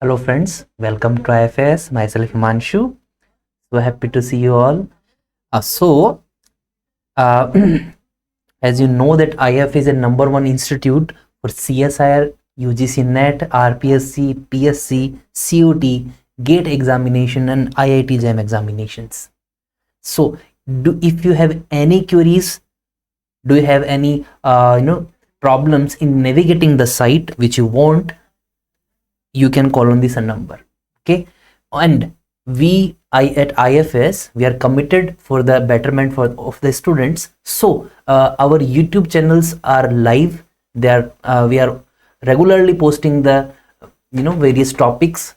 Hello friends, welcome to IFAS. Myself Himanshu. So happy to see you all. Uh, as you know that IF is a number one institute for CSIR, UGC NET, RPSC, PSC, COT, GATE examination and IIT JAM examinations. So if you have any queries, do you have any problems in navigating the site which you want, you can call on this number. Okay, and I at IFS, we are committed for the betterment of the students. So our YouTube channels are live. We are regularly posting the various topics,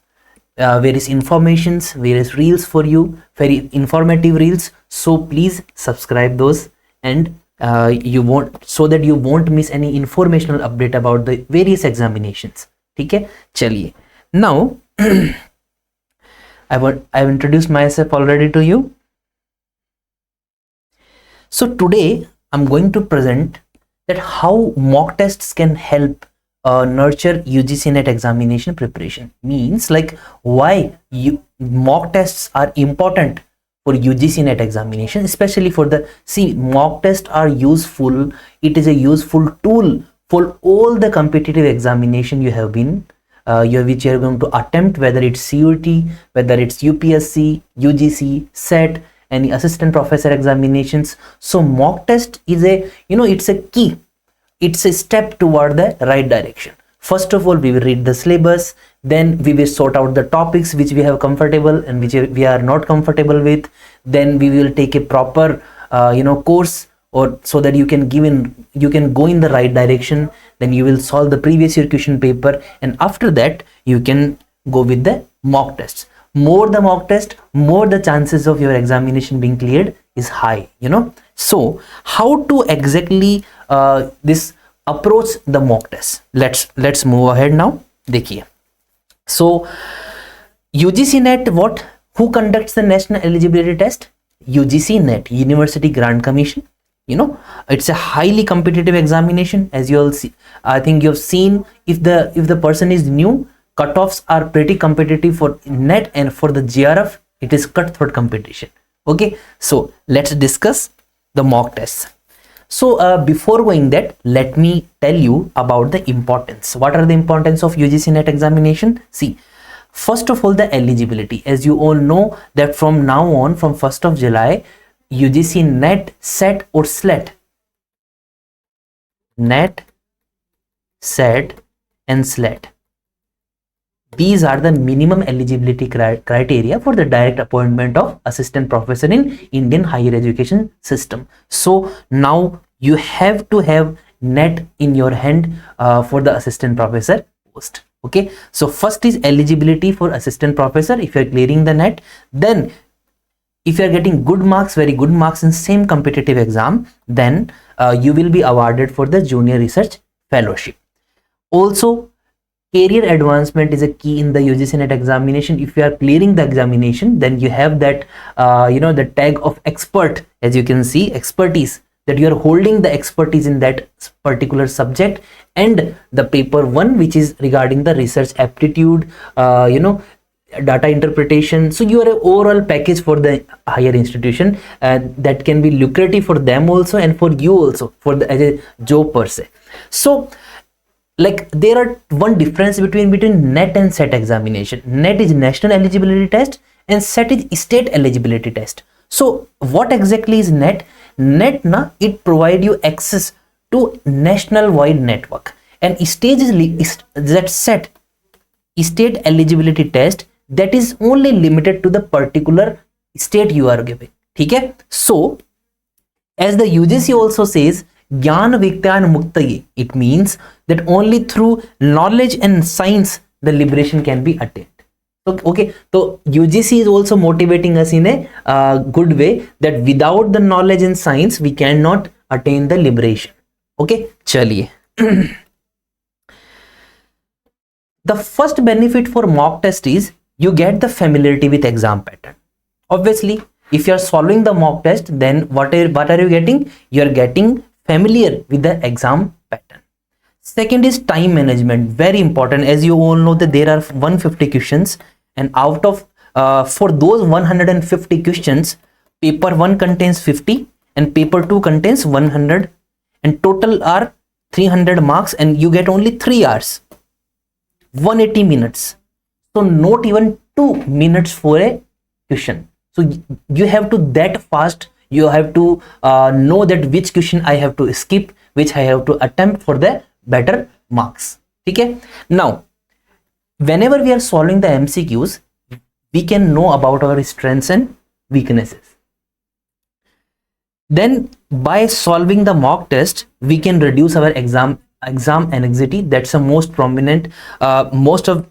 various informations, various reels for you, very informative reels. So please subscribe those, and you won't, so that you won't miss any informational update about the various examinations. ठीक है, चलिए. Now I've introduced myself already to you. So today I'm going to present that how mock tests can help nurture UGC NET examination preparation. Means like why mock tests are important for UGC NET examination, especially for the mock tests are useful. It is a useful tool for all the competitive examination you have been which you are going to attempt, whether it's COT, whether it's UPSC, UGC, SET, any assistant professor examinations. So mock test is it's a key, it's a step toward the right direction. First of all, we will read the syllabus, then we will sort out the topics which we have comfortable and which we are not comfortable with. Then we will take a proper course, or so that you can go in the right direction. Then you will solve the previous year question paper, and after that you can go with the mock tests. More the mock test, more the chances of your examination being cleared is high. So how to exactly this approach the mock test? Let's move ahead now. देखिए, so UGC NET, who conducts the national eligibility test? UGC NET, University Grant Commission. It's a highly competitive examination, as you all see. I think you've seen, if the person is new, cutoffs are pretty competitive for NET, and for the GRF it is cutthroat competition. Okay, so let's discuss the mock tests. So before going that, let me tell you about the importance. What are the importance of UGC NET examination? See, first of all, the eligibility. As you all know that from now on, from 1st of July, UGC NET, SET or SLET, NET, SET and SLET, these are the minimum eligibility criteria for the direct appointment of assistant professor in Indian higher education system. So now you have to have NET in your hand for the assistant professor post. Okay, so first is eligibility for assistant professor. If you are clearing the NET, then if you are getting good marks, very good marks in same competitive exam, then you will be awarded for the junior research fellowship. Also, career advancement is a key in the UGC NET examination. If you are clearing the examination, then you have that the tag of expert, as you can see, expertise, that you are holding the expertise in that particular subject, and the paper 1, which is regarding the research aptitude, data interpretation. So you are an overall package for the higher institution that can be lucrative for them also, and for you also, for the as a job per se. So like there are one difference between NET and SET examination. NET is national eligibility test and SET is state eligibility test. So what exactly is NET? NET it provide you access to national wide network, and stage is that SET, state eligibility test, that is only limited to the particular state you are giving. Okay, so as the UGC also says, Gyan Vigyan Muktaye, it means that only through knowledge and science the liberation can be attained. Okay, so UGC is also motivating us in a good way, that without the knowledge and science we cannot attain the liberation. Okay, chaliye. The first benefit for mock test is you get the familiarity with exam pattern. Obviously, if you are solving the mock test, then what are you getting? You are getting familiar with the exam pattern. Second is time management, very important. As you all know that there are 150 questions, and out of for those 150 questions, paper 1 contains 50 and paper 2 contains 100, and total are 300 marks, and you get only 3 hours, 180 minutes. So not even 2 minutes for a question. So you have to that fast, you have to know that which question I have to skip, which I have to attempt for the better marks. Okay, now whenever we are solving the MCQs, we can know about our strengths and weaknesses. Then by solving the mock test, we can reduce our exam anxiety. That's the most prominent. Most of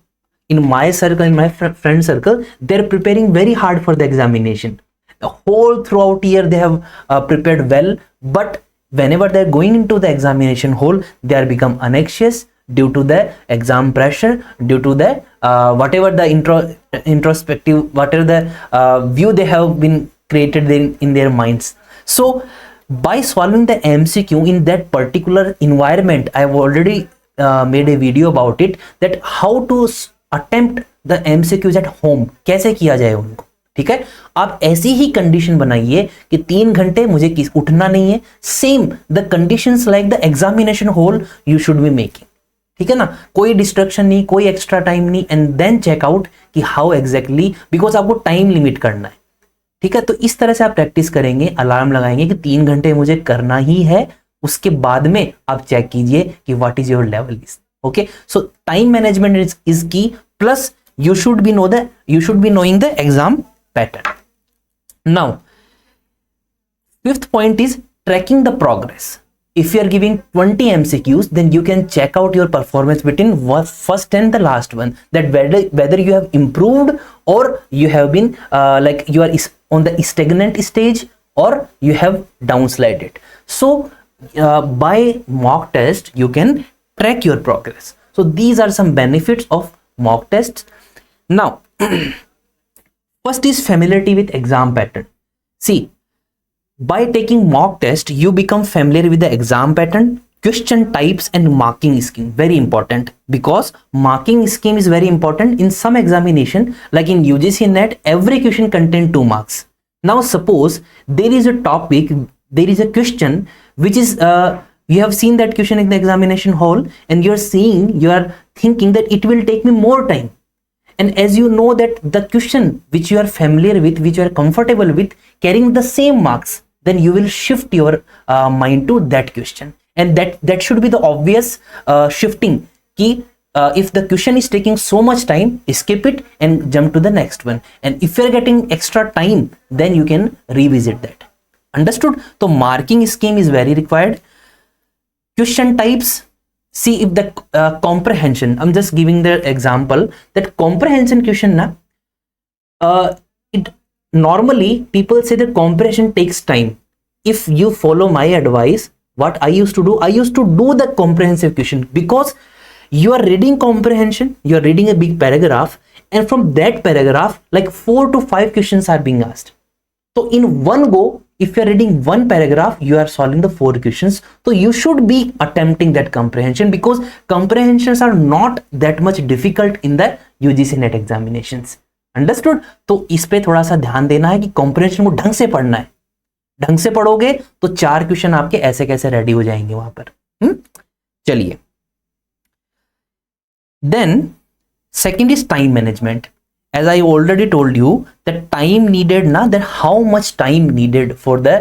in my circle, in my friend circle, they're preparing very hard for the examination. The whole throughout year they have prepared well, but whenever they're going into the examination hall, they are become anxious due to the exam pressure, due to the whatever the introspective, whatever the view they have been created in their minds. So by solving the MCQ in that particular environment, I have already made a video about it, that how to attempt the MCQs at home, कैसे किया जाए उनको. ठीक है, आप ऐसी ही condition बनाइए कि 3 घंटे मुझे उठना नहीं है. Same the conditions like the examination hall you should be making. ठीक है ना, कोई डिस्ट्रक्शन नहीं, कोई एक्स्ट्रा टाइम नहीं, एंड देन चेकआउट कि हाउ एग्जैक्टली, बिकॉज आपको टाइम लिमिट करना है. ठीक है, तो इस तरह से आप प्रैक्टिस करेंगे, अलार्म लगाएंगे कि 3 घंटे मुझे करना ही है. उसके बाद में आप चेक कीजिए कि what is your level is. Okay, so time management is की, plus you should be knowing the exam pattern. Now fifth point is tracking the progress. If you are giving 20 MCQs, then you can check out your performance between first and the last one, that whether you have improved or you have been like you are on the stagnant stage or you have downslided. So by mock test you can track your progress. So these are some benefits of mock tests. Now first is familiarity with exam pattern. See, by taking mock test you become familiar with the exam pattern, question types and marking scheme. Very important, because marking scheme is very important in some examination. Like in UGC NET, every question contains 2 marks. Now suppose there is a topic, there is a question which is you have seen that question in the examination hall, and you are thinking that it will take me more time. And as you know that the question which you are familiar with, which you are comfortable with, carrying the same marks, then you will shift your mind to that question, and that should be the obvious shifting key. If the question is taking so much time, skip it and jump to the next one. And if you are getting extra time, then you can revisit that. Understood? So marking scheme is very required. Question types. See, if the comprehension, I'm just giving the example that comprehension question na, it normally people say that comprehension takes time. If you follow my advice, what I used to do the comprehensive question, because you are reading comprehension, you are reading a big paragraph, and from that paragraph like 4 to 5 questions are being asked. So in one go, if you are reading one paragraph, you are solving the 4 questions. So you should be attempting that comprehension, because comprehensions are not that much difficult in the UGC NET examinations. Understood? तो इस पे थोड़ा सा ध्यान देना है कि comprehension को ढंग से पढ़ना है. ढंग से पढ़ोगे तो 4 क्वेश्चन आपके ऐसे कैसे रेडी हो जाएंगे वहां पर. चलिए. Then second is time management. As I already told you, that time needed that how much time needed for the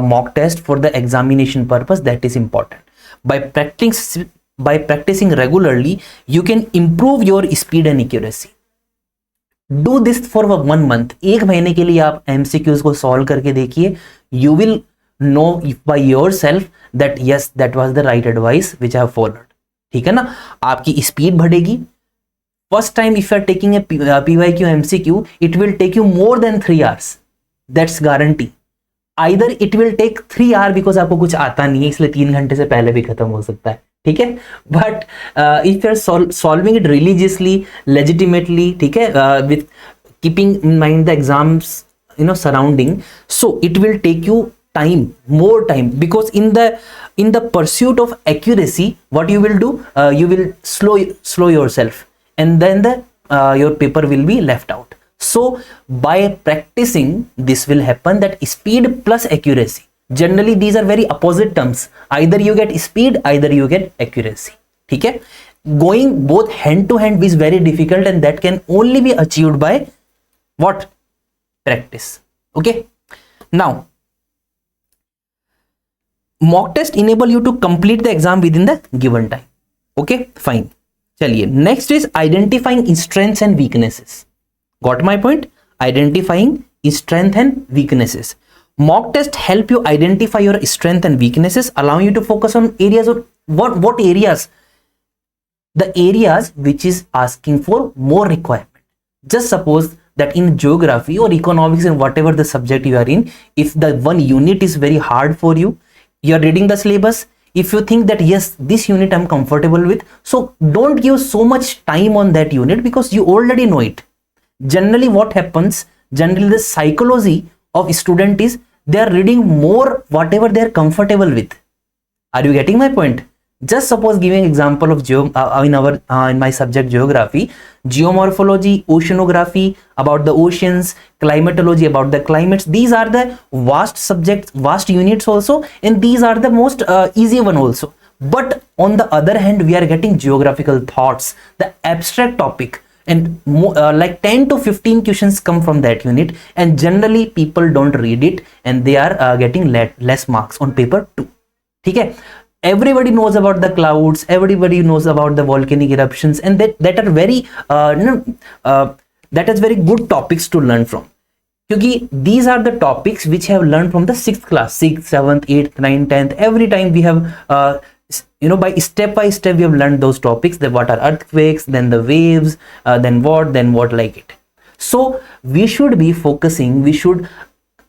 mock test, for the examination purpose, that is important. By practicing regularly, you can improve your speed and accuracy. Do this for 1 month. 1 महीने के लिए आप MCQs को solve करके देखिए. You will know by yourself that yes, that was the right advice which I have followed. ठीक है ना, आपकी स्पीड बढ़ेगी. First time if you are taking a PYQ MCQ, it will take you more than 3 hours. That's guarantee. Either it will take 3 hours because आपको कुछ आता नहीं है, इसलिए 3 घंटे से पहले भी खत्म हो सकता है. ठीक है, but if you are solving it religiously, legitimately, ठीक है, with keeping in mind the exams surrounding, so it will take you more time, because in the pursuit of accuracy, what you will do, you will slow yourself, and then your paper will be left out. So by practicing, this will happen, that speed plus accuracy, generally these are very opposite terms, either you get speed, either you get accuracy. Okay, going both hand to hand is very difficult, and that can only be achieved by what? Practice. Okay, now mock test enable you to complete the exam within the given time. Okay, fine. Chaliye, next is identifying strengths and weaknesses. Got my point? Identifying strength and weaknesses. Mock test help you identify your strength and weaknesses, allowing you to focus on areas of what areas, the areas which is asking for more requirement. Just suppose that in geography or economics and whatever the subject you are in, if the one unit is very hard for you, you are reading the syllabus, if you think that yes, this unit I'm comfortable with, so don't give so much time on that unit, because you already know it. Generally what happens, generally the psychology of student is they are reading more whatever they are comfortable with. Are you getting my point? Just suppose giving example of in my subject geography, geomorphology, oceanography about the oceans, climatology about the climates. These are the vast subjects, vast units also, and these are the most easy one also. But on the other hand, we are getting geographical thoughts, the abstract topic, and like 10 to 15 questions come from that unit, and generally people don't read it, and they are getting less marks on paper 2. Okay, everybody knows about the clouds, everybody knows about the volcanic eruptions, and that are very that is very good topics to learn from, because these are the topics which have learned from the 6th class, 6th, 7th, 8th, 9th, 10th. Every time we have by step by step we have learned those topics, that what are earthquakes, then the waves, then what like it. So we should be focusing, we should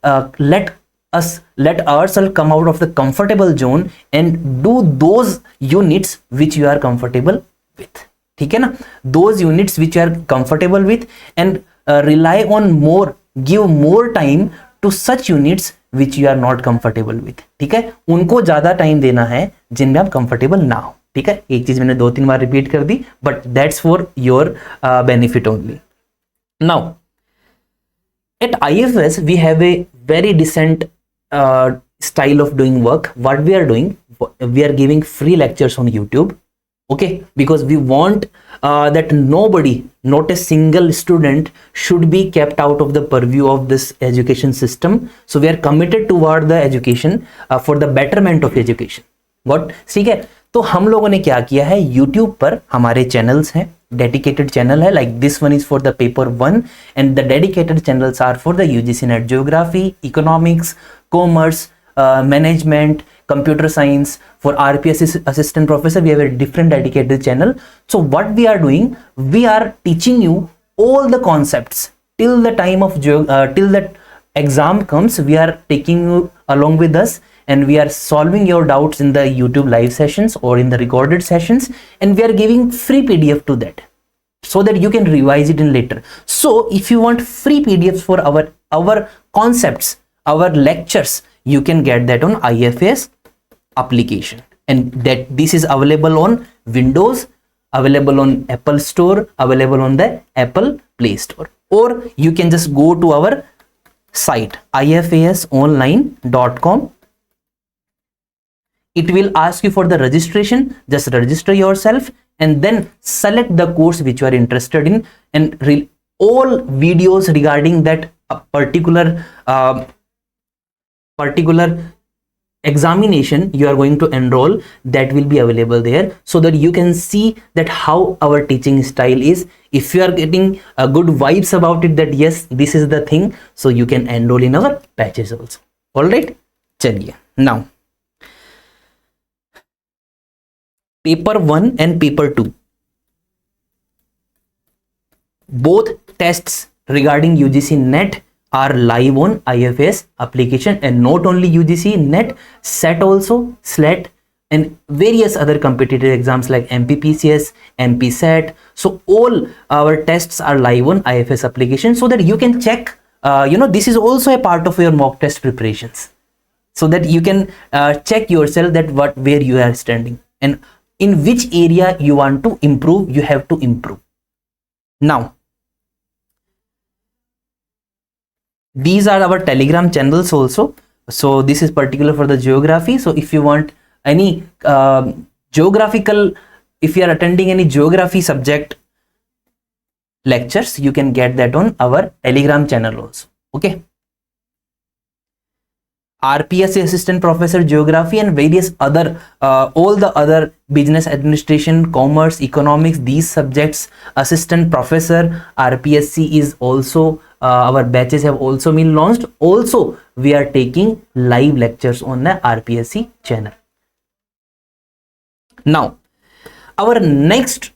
let ourselves come out of the comfortable zone and do those units which you are comfortable with. Okay na? Those units which you are comfortable with, and rely on more, give more time to such units which you are not comfortable with. ठीक है, उनको ज्यादा time देना है जिनमें आप comfortable ना हो. ठीक है, एक चीज मैंने 2-3 बार रिपीट कर दी, but that's for your benefit only. Now at IFAS we have a very decent style of doing work. What we are doing, we are giving free lectures on YouTube. Okay, because we want that nobody, not a single student should be kept out of the purview of this education system. So we are committed toward the education for the betterment of education. Got? ठीक है, तो हम लोगों ने क्या किया है, YouTube पर हमारे चैनल्स हैं, dedicated channel है, like this one is for the paper 1, and the dedicated channels are for the UGC NET geography, economics, commerce, management, computer science. For RPS assistant professor we have a different dedicated channel. So what we are doing, we are teaching you all the concepts till the time of till that exam comes. We are taking you along with us, and we are solving your doubts in the YouTube live sessions or in the recorded sessions, and we are giving free PDF to that, so that you can revise it in later. So if you want free PDFs for our concepts, our lectures, you can get that on IFAS application, and that this is available on Windows, available on Apple Store, available on the Apple Play Store, or you can just go to our site ifasonline.com. It will ask you for the registration. Just register yourself and then select the course which you are interested in, and all videos regarding that particular examination you are going to enroll, that will be available there, so that you can see that how our teaching style is. If you are getting good vibes about it, that yes, this is the thing, so you can enroll in our batches also. All right, chaliye. Now paper 1 and paper 2, both tests regarding UGC NET are live on IFAS application, and not only UGC NET, SET also, SLET, and various other competitive exams like MPPCS, MPSET. So all our tests are live on IFAS application, so that you can check. This is also a part of your mock test preparations. so that you can check yourself that where you are standing and in which area you want to improve. You have to improve. Now these are our Telegram channels also. So this is particular for the geography. So if you want any geographical, if you are attending any geography subject lectures, you can get that on our Telegram channel also. Okay. RPS assistant professor geography and various other all the other business administration, commerce, economics, these subjects, assistant professor, RPSC is also our batches have also been launched. Also we are taking live lectures on the RPSC channel. Now our next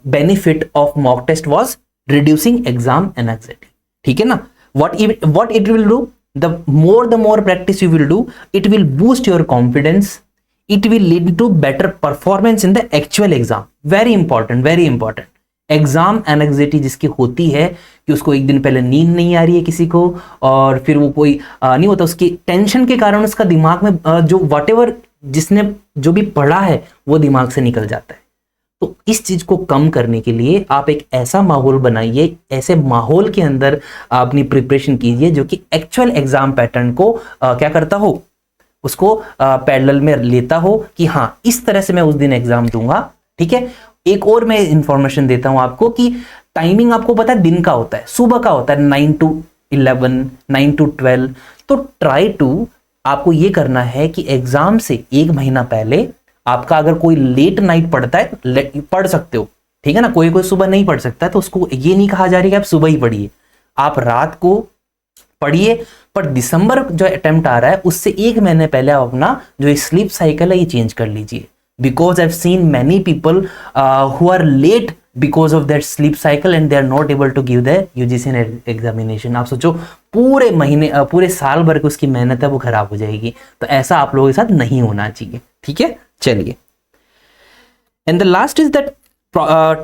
benefit of mock test was reducing exam anxiety. ठीक है ना? What it will do? The more practice you will do, it will boost your confidence. It will lead to better performance in the actual exam. Very important, very important. Exam anxiety जिसकी होती है कि उसको एक दिन पहले नींद नहीं आ रही है किसी को, और फिर वो कोई नहीं होता, उसकी टेंशन के कारण उसका दिमाग में जो व्हाटएवर जिसने जो भी पढ़ा है वो दिमाग से निकल जाता है. तो इस चीज को कम करने के लिए आप एक ऐसा माहौल बनाइए, ऐसे माहौल के अंदर अपनी प्रिपरेशन कीजिए जो कि एक्चुअल एग्जाम पैटर्न को क्या करता हो, उसको पैरेलल में लेता हो कि हाँ इस तरह से मैं उस दिन एग्जाम दूंगा. ठीक है. एक और मैं इंफॉर्मेशन देता हूं आपको कि टाइमिंग आपको पता है दिन का होता है, सुबह का होता है 9 to 11, 9 to 12. तो ट्राई टू आपको ये करना है कि एग्जाम से एक महीना पहले आपका अगर कोई लेट नाइट पढ़ता है पढ़ सकते हो. ठीक है ना. कोई सुबह नहीं पढ़ सकता है तो उसको ये नहीं कहा जा रहा है कि आप सुबह ही पढ़िए, आप रात को पढ़िए. पर दिसंबर जो अटेम्प्ट आ रहा है उससे एक महीने पहले आप अपना जो स्लीप साइकिल है ये चेंज कर लीजिए. Because I've seen many people who are late because of their sleep cycle and they are not able to give their UGC NET examination. आप सोचो पूरे महीने पूरे साल भर की उसकी मेहनत है वो खराब हो जाएगी. तो ऐसा आप लोगों के साथ नहीं होना चाहिए. ठीक है. चलिए. And the last is that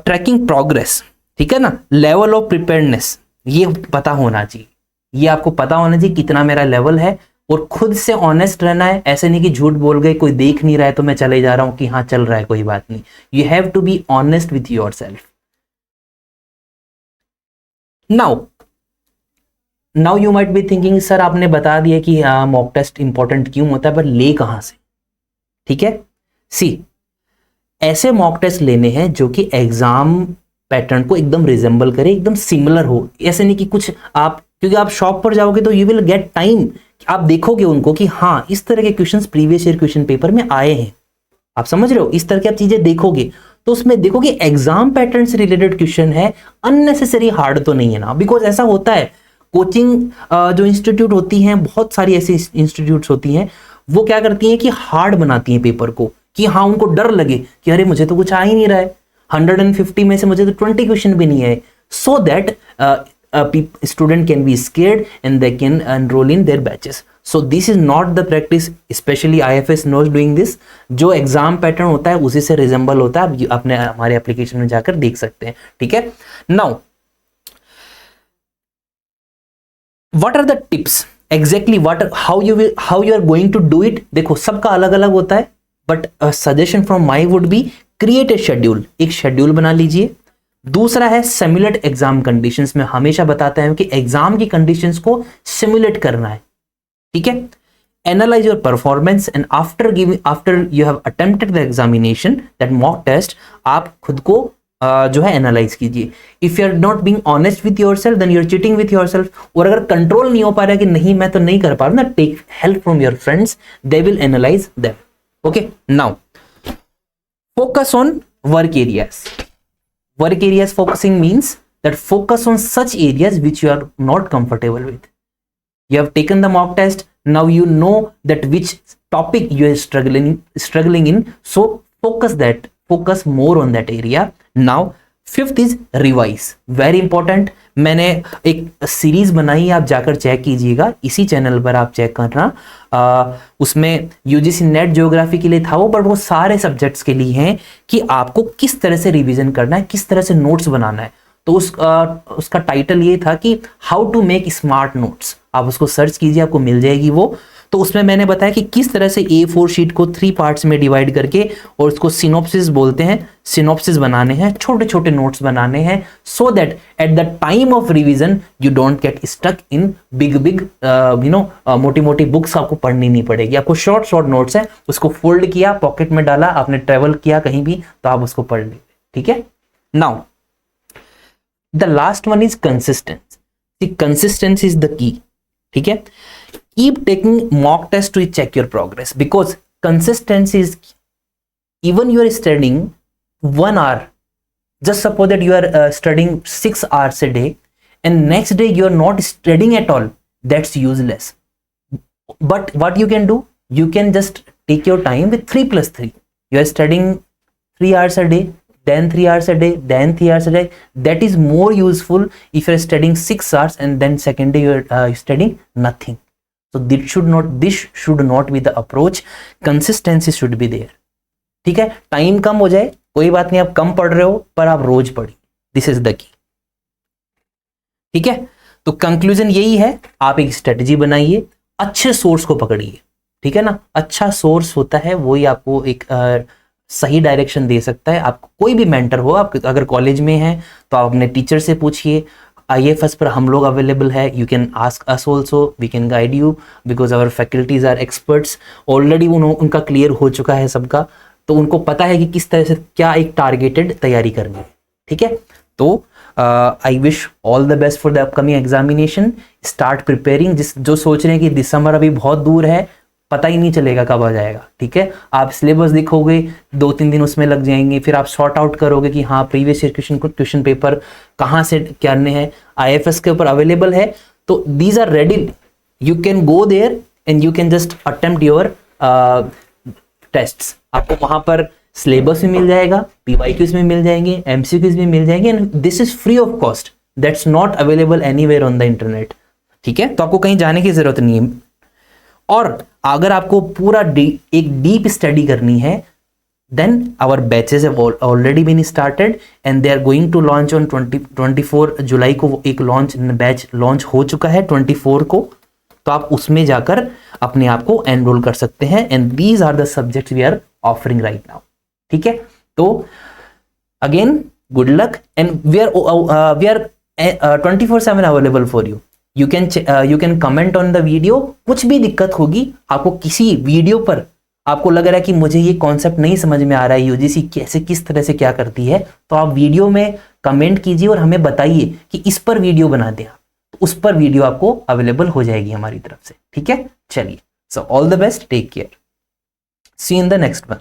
tracking progress. ठीक है ना. लेवल ऑफ प्रिपेयर्डनेस ये पता होना चाहिए. ये आपको पता होना चाहिए कितना मेरा लेवल है, और खुद से ऑनेस्ट रहना है. ऐसे नहीं कि झूठ बोल गए, कोई देख नहीं रहा है तो मैं चले जा रहा हूं कि हाँ चल रहा है कोई बात नहीं. You have to be honest with yourself. Now you might be thinking sir आपने बता दिया कि मॉक टेस्ट इंपॉर्टेंट क्यों होता है, पर ले कहां से. ठीक है. सी ऐसे मॉक टेस्ट लेने हैं जो कि एग्जाम पैटर्न को एकदम रिजेंबल करे, एकदम सिमिलर हो. ऐसे नहीं कि कुछ आप, क्योंकि आप शॉप पर जाओगे तो यू विल गेट टाइम, आप देखोगे उनको कि हाँ इस तरह के questions previous year question paper में आए हैं. आप समझ रहे हो. इस तरह की आप चीजें देखोगे तो उसमें देखोगे एग्जाम पैटर्न से रिलेटेड क्वेश्चन है, अननेसेसरी हार्ड तो नहीं है ना. बिकॉज ऐसा होता है कोचिंग जो इंस्टीट्यूट होती हैं, बहुत सारी ऐसी इंस्टीट्यूट्स होती हैं, वो क्या करती हैं कि हार्ड बनाती हैं पेपर को, कि हाँ उनको डर लगे कि अरे मुझे तो कुछ आ ही नहीं रहा है, 150 में से मुझे तो 20 क्वेश्चन भी नहीं आए. So that student can be scared and they can enroll in their batches. So this is not the practice, especially IFAS knows doing this. जो एग्जाम पैटर्न होता है उसी से रिजेंबल होता है. आप अपने हमारे एप्लीकेशन में जाकर देख सकते हैं. ठीक है. Now what are the tips exactly, how you are going to do it. देखो सबका अलग अलग होता है, but a suggestion from my would be create a schedule. एक शेड्यूल बना लीजिए. दूसरा है सिमुलेट एग्जाम कंडीशंस. में हमेशा बताते हैं कि एग्जाम की कंडीशंस को सिमुलेट करना है. ठीक है. Analyse your performance and after you have attempted the examination, that mock test, आप खुद को जो है एनालाइज कीजिए. If you are not being honest with yourself then you are cheating with yourself. और अगर कंट्रोल नहीं हो पा रहा है कि नहीं मैं तो नहीं कर पा रहा ना, take help from your friends, they will analyse them. Okay. Now focus on work areas. Work areas focusing means that focus on such areas which you are not comfortable with. You have taken the mock test, now you know that which topic you are struggling in, so focus more on that area. Now fifth is revise. Very important. मैंने एक series बनाई है, आप जाकर check कीजिएगा, इसी channel पर आप चेक करना. उसमें यूजीसी नेट ज्योग्राफी के लिए था वो, बट वो सारे सब्जेक्ट्स के लिए हैं कि आपको किस तरह से रिवीजन करना है, किस तरह से नोट्स बनाना है. तो उसका टाइटल ये था कि how to make smart notes. आप उसको सर्च कीजिए, आपको मिल जाएगी वो. तो उसमें मैंने बताया कि किस तरह से A4 शीट को 3 पार्ट्स में डिवाइड करके और उसको सिनॉप्सिस बोलते हैं, सिनॉप्सिस बनाने हैं, छोटे छोटे नोट्स बनाने हैं, so that at the time of revision you don't get stuck in big big मोटी मोटी बुक्स आपको पढ़नी नहीं पड़ेगी। आपको शॉर्ट शॉर्ट नोट्स है, उसको फोल्ड किया, पॉकेट में डाला, आपने ट्रेवल किया कहीं भी तो आप उसको पढ़ लेंगे। ठीक है, now the last one is consistency. Consistency is the key. ठीक है, keep taking mock test to check your progress, because consistency is key. Even you are studying 1 hour, just suppose that you are studying 6 hours a day and next day you are not studying at all, that's useless. But what you can do, you can just take your time with 3+3. You are studying 3 hours a day, then 3 hours a day, then 3 hours a day. That is more useful if you are studying 6 hours and then second day you are studying nothing. So this should not be the approach. Consistency should be there. ठीक है, time कम हो जाए कोई बात नहीं, आप कम पढ़ रहे हो पर आप रोज पढ़िए, दिस इज द की। ठीक है, तो कंक्लूजन यही है, आप एक स्ट्रेटजी बनाइए, अच्छे सोर्स को पकड़िए। ठीक है ना, अच्छा सोर्स होता है वही आपको एक सही डायरेक्शन दे सकता है। आपको कोई भी मेंटर हो, आप अगर कॉलेज में हैं तो आप अपने टीचर से पूछिए, IFAS पर हम लोग अवेलेबल है, you can ask us also, we can guide you because our faculties are experts. Already उनका क्लियर हो चुका है सबका, तो उनको पता है कि किस तरह से क्या एक टारगेटेड तैयारी करनी है। ठीक है, तो I wish all the best for the upcoming examination. Start preparing. जो सोच रहे हैं कि दिसंबर अभी बहुत दूर है, पता ही नहीं चलेगा कब आ जाएगा। ठीक है, आप सिलेबस दिखोगे, 2-3 दिन उसमें लग जाएंगे, फिर आप सॉर्ट आउट करोगे कि हाँ प्रीवियस ईयर क्वेश्चन पेपर कहाँ से करने हैं, IFAS के ऊपर अवेलेबल है, तो these are ready, you can go there and you can just attempt your tests. आपको वहां पर सिलेबस भी मिल जाएगा, PYQs में मिल जाएंगे, MCQs भी मिल जाएंगे, and this is free of cost, that's not available anywhere on the internet. ठीक है, तो आपको कहीं जाने की जरूरत नहीं है। और अगर आपको पूरा एक डीप स्टडी करनी है, then our batches have already been started and they are going to launch on 24 जुलाई को। एक बैच लॉन्च हो चुका है 24 को, तो आप उसमें जाकर अपने आप को एनरोल कर सकते हैं। And these are the subjects we are offering right now. ठीक है, तो again good luck and we are 24/7 available for you. You can comment on the video. कुछ भी दिक्कत होगी, आपको किसी वीडियो पर आपको लग रहा है कि मुझे ये कॉन्सेप्ट नहीं समझ में आ रहा है, यूजीसी कैसे किस तरह से क्या करती है, तो आप वीडियो में कमेंट कीजिए और हमें बताइए कि इस पर वीडियो बना दें। तो उस पर वीडियो आपको अवेलेबल हो जाएगी हमारी तरफ से। ठीक है, चलिए, so all the best, take care, see in the next one.